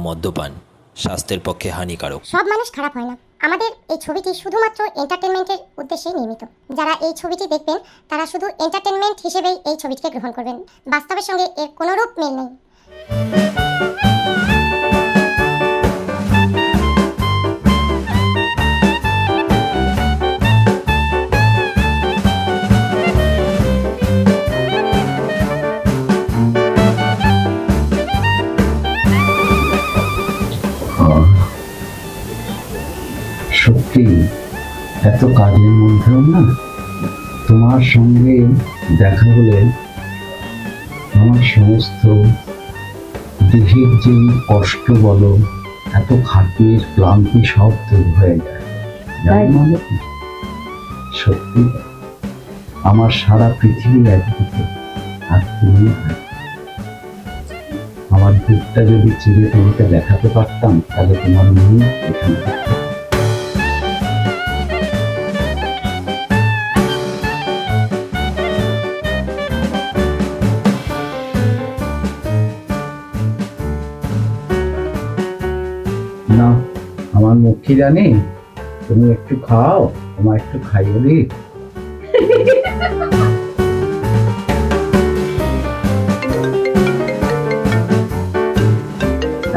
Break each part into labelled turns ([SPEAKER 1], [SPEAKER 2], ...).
[SPEAKER 1] মদ্যপান স্বাস্থ্যের পক্ষে হানিকারক।
[SPEAKER 2] সব মানুষ খারাপ হয় না। আমাদের এই ছবিটি শুধুমাত্র এন্টারটেনমেন্টের উদ্দেশ্যেই নির্মিত। যারা এই ছবিটি দেখবেন তারা শুধু এন্টারটেনমেন্ট হিসেবেই এই ছবিটিকে গ্রহণ করবেন। বাস্তবের সঙ্গে এর কোনোরূপ মিল নেই।
[SPEAKER 3] সত্যি এত কাজের মধ্যেও না তোমার সঙ্গে দেখা হলে আমার সমস্ত দেহের যে কষ্ট বলো, এত খাটনির ক্লান্তি সব দূর হয়ে যায়। জানো না, সত্যি আমার সারা পৃথিবী একদিকে, আর তুমি আমার বুকটা যদি চিরে তোমাকে দেখাতে পারতাম তাহলে তোমার মনে এখানে না। আমার মুখী জানি, তুমি একটু খাও, তোমার একটু খাইয়ে দিই।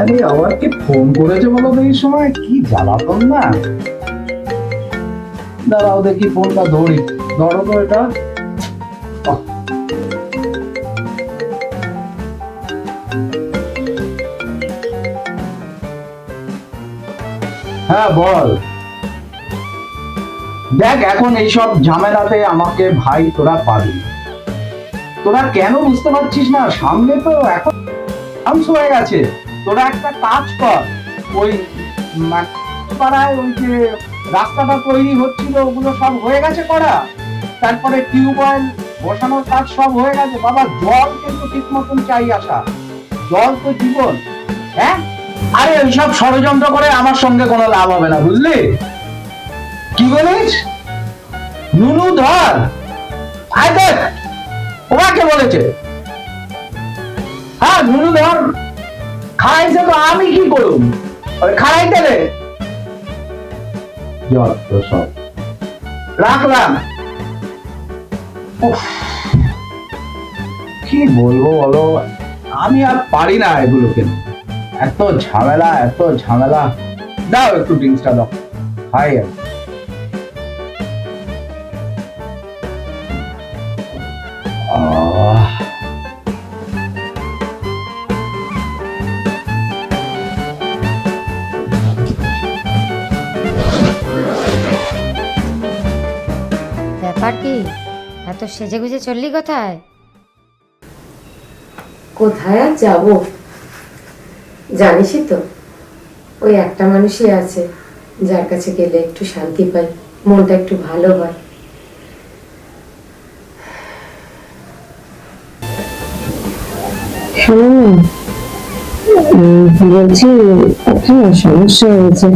[SPEAKER 3] আরে আবার কি ফোন করেছে বলো তো, এই সময় কি জ্বালাতন না। দাঁড়াও দেখি ফোনটা ধরি, ধরো তো এটা। হ্যাঁ বল। দেখ এখন এইসব ঝামেলাতে আমাকে ভাই তোরা পাবি, তোরা কেন বুঝতে পারছিস না? সামনে তো এখন হয়ে গেছে। তোরা একটা কাজ কর, ওই পাড়ায় ওই যে রাস্তাটা তৈরি হচ্ছিল ওগুলো সব হয়ে গেছে করা, তারপরে টিউবওয়েল বসানোর কাজ সব হয়ে গেছে। বাবা জল কিন্তু ঠিক মতন চাই আসা, জল তো জীবন। হ্যাঁ আরে ওইসব ষড়যন্ত্র করে আমার সঙ্গে কোনো লাভ হবে না, বুঝলি? কি বলিস? নুনু ধর, আয় দেখ ওকে বলেছে। হ্যাঁ নুনু ধর খাইছে তো আমি কি করুম, খাইতে রে সব রাখলাম। কি বলবো বলো, আমি আর পারি না এগুলোকে, এত ঝামেলা এত ঝামেলা। দাও একটু ড্রিঙ্কসটা দাও, খাই।
[SPEAKER 4] ব্যাপার কি, এত সেজে গুজে চললি কোথায়?
[SPEAKER 5] কোথায় আর যাব, জানিসই তো ওই একটা মানুষই আছে যার কাছে গেলে একটু শান্তি পাই, মনটা একটু ভালো হয়। বলছি একটা সমস্যা হয়েছে।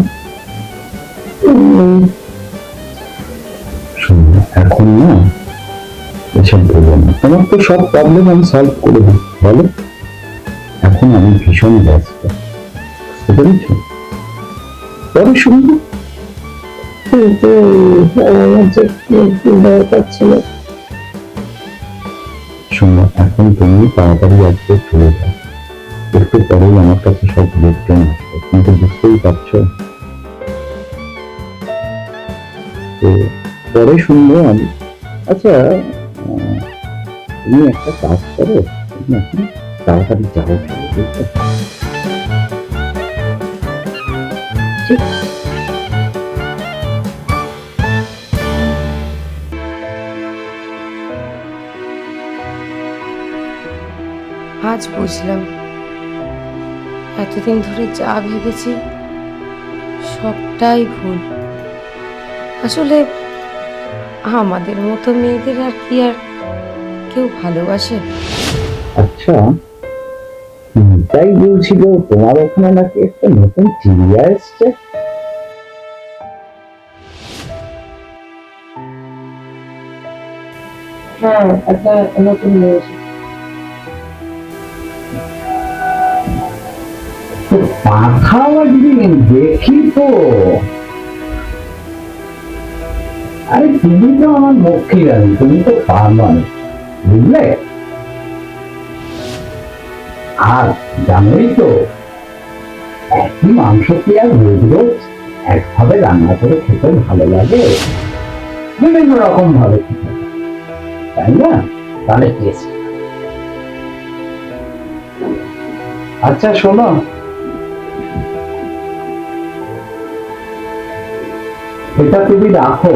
[SPEAKER 3] এখন না এসব বলবো না, তোমার তো সব প্রবলেম আমি সলভ করে দিই, বলো। এখন আমি ভীষণ ব্যস্ত, বুঝতে পেরেছ? পরে শুনবো।
[SPEAKER 5] কিন্তু আমার যে দরকার ছিল।
[SPEAKER 3] শোনো এখন তুমি তাড়াতাড়ি আজকে চলে যাও, একটু পরেই আমার কাছে সব রিটার্ন আসবে, কিন্তু বুঝতেই পারছো। তো পরে শুনবো আমি। আচ্ছা তুমি একটা কাজ করো, তুমি এখন তাড়াতাড়ি যাও, বুঝছো? ঠিক
[SPEAKER 5] আজ বুঝলাম এতদিন ধরে যা ভেবেছি সবটাই ভুল। আসলে আমাদের মতো মেয়েদের আর কি আর কেউ ভালোবাসে?
[SPEAKER 3] আচ্ছা তাই বলছিল তোমার ওখানে নাকি একটা নতুন চিড়িয়া এসছে।
[SPEAKER 5] হ্যাঁ একটা নতুন মেয়ে।
[SPEAKER 3] মাথা আমার দিদি দেখি তো। আরে তুমি তো আমার লক্ষ্মী রানী, তুমি তো পারবান, বুঝলে? আর জানোই তো একই মাংস কি আর রোজ রোজ একভাবে রান্না করে খেতে ভালো লাগে? বিভিন্ন রকম ভাবে খেতে, তাই না? তাহলে টেস্ট। আচ্ছা শোনো, এটা তুমি রাখো।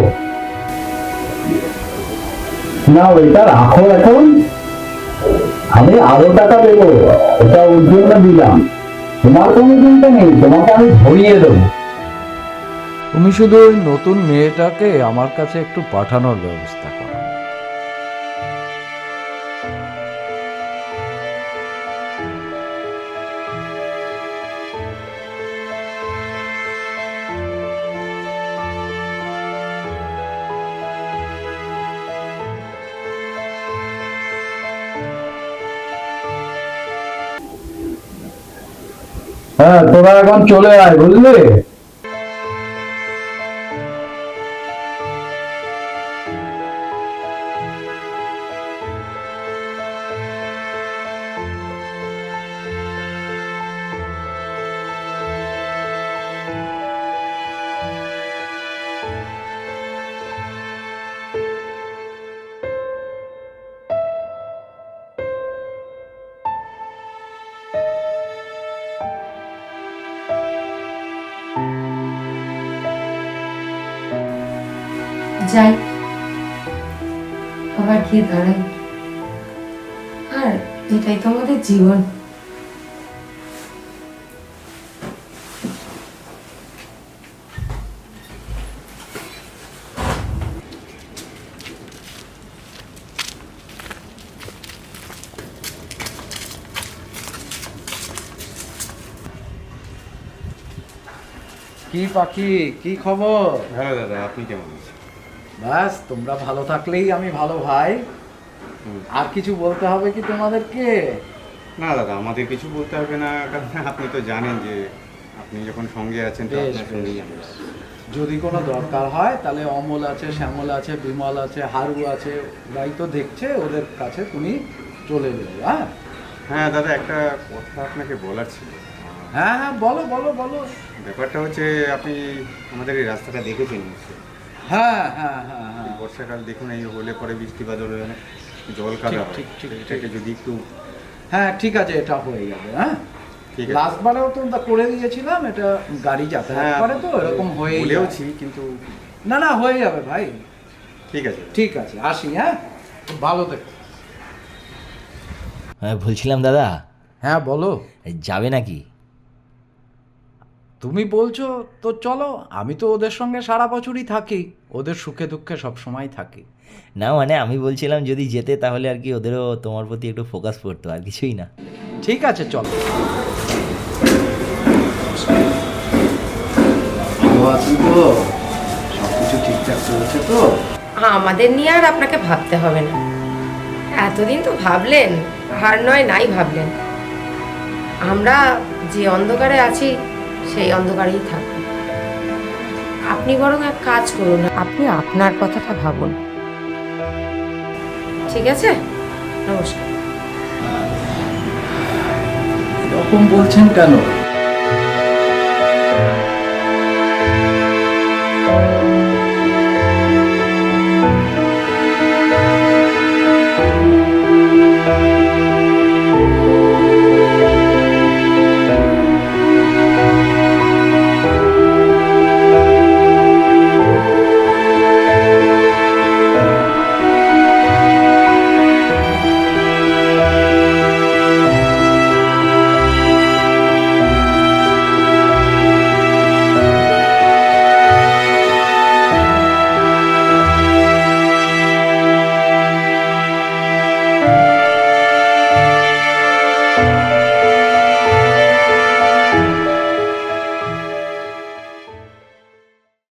[SPEAKER 3] না এটা রাখো, এখন আমি আরো টাকা দেবো, ওটা ওর জন্য দিলাম। তোমার কোনো চিন্তা নেই, তোমাকে আমি ধরিয়ে দেবো।
[SPEAKER 6] তুমি শুধু ওই নতুন মেয়েটাকে আমার কাছে একটু পাঠানোর ব্যবস্থা করো।
[SPEAKER 3] হ্যাঁ তোরা এখন চলে আয়, বুঝলি?
[SPEAKER 5] যাই, আবার গিয়ে দাঁড়াই। আর এটাই তো আমাদের জীবন।
[SPEAKER 6] কি পাখি, কি খবর?
[SPEAKER 7] ভালো দাদা, আপনি কেমন আছেন?
[SPEAKER 6] ব্যাস তোমরা ভালো থাকলেই আমি ভালো ভাই। আর কিছু বলতে হবে কি তোমাদেরকে?
[SPEAKER 7] না দাদা, আমাদের কিছু বলতে হবে না, কারণ আপনি তো জানেন যে আপনি যখন সঙ্গে আছেন তো
[SPEAKER 6] বেশ,
[SPEAKER 7] আপনার সঙ্গেই
[SPEAKER 6] বেশ,
[SPEAKER 7] আমি
[SPEAKER 6] বেশ।
[SPEAKER 7] আছি।
[SPEAKER 6] যদি কোনো দরকার হয় তাহলে অমল আছে, শ্যামল আছে, বিমল আছে, হারু আছে, ওরাই তো দেখছে, ওদের কাছে তুমি চলে যাবে। হ্যাঁ
[SPEAKER 7] হ্যাঁ দাদা, একটা কথা আপনাকে বলার ছিল।
[SPEAKER 6] হ্যাঁ হ্যাঁ, বলো বলো বলো।
[SPEAKER 7] ব্যাপারটা হচ্ছে, আপনি আমাদের এই রাস্তাটা দেখেছেন নিশ্চয়ই।
[SPEAKER 6] হ্যাঁ হ্যাঁ হ্যাঁ হ্যাঁ,
[SPEAKER 7] বর্ষাকাল দেখুন, এই হলে পরে বৃষ্টি বাদল হয়ে জল কাদা হয়।
[SPEAKER 6] ঠিক, ঠিক, ঠিক,
[SPEAKER 7] এটাকে যদি একটু
[SPEAKER 6] হ্যাঁ ঠিক আছে, এটা হয়ে যাবে। হ্যাঁ
[SPEAKER 7] ঠিক আছে।
[SPEAKER 6] লাস্টবারেও তো ওটা করে দিয়েছিলাম, এটা গাড়ি যাতায়াত করে তো এরকম হয়ে
[SPEAKER 7] বলেওছি, কিন্তু
[SPEAKER 6] না না, হয়ে যাবে ভাই।
[SPEAKER 7] ঠিক আছে।
[SPEAKER 6] ঠিক আছে, আসি। হ্যাঁ, খুব ভালো থেকো।
[SPEAKER 1] হ্যাঁ বলছিলাম দাদা,
[SPEAKER 6] হ্যাঁ বলো।
[SPEAKER 1] যাবে নাকি?
[SPEAKER 6] তুমি বলছো তো চলো, আমি তো ওদের সঙ্গে সারা বছরই থাকি, ওদের সুখে দুঃখে সব সময় থাকি।
[SPEAKER 1] না মানে আমি বলছিলাম যদি যেতে তাহলে আর কি ওদেরও তোমার প্রতি একটু ফোকাস পড়তো, আর কিছুই না।
[SPEAKER 6] ঠিক আছে চলো। ভালো আছি তো? সব কিছু ঠিকঠাক চলছে তো?
[SPEAKER 5] আমাদের নিয়ে আর আপনাকে ভাবতে হবে না। এতদিন তো ভাবলেন, আর নয় নাই ভাবলেন। আমরা যে অন্ধকারে আছি সেই অন্ধকারেই থাকব। আপনি বরং এক কাজ করুন, আপনি আপনার কথাটা ভাবুন। ঠিক আছে, নমস্কার।
[SPEAKER 6] এরকম বলছেন কেন?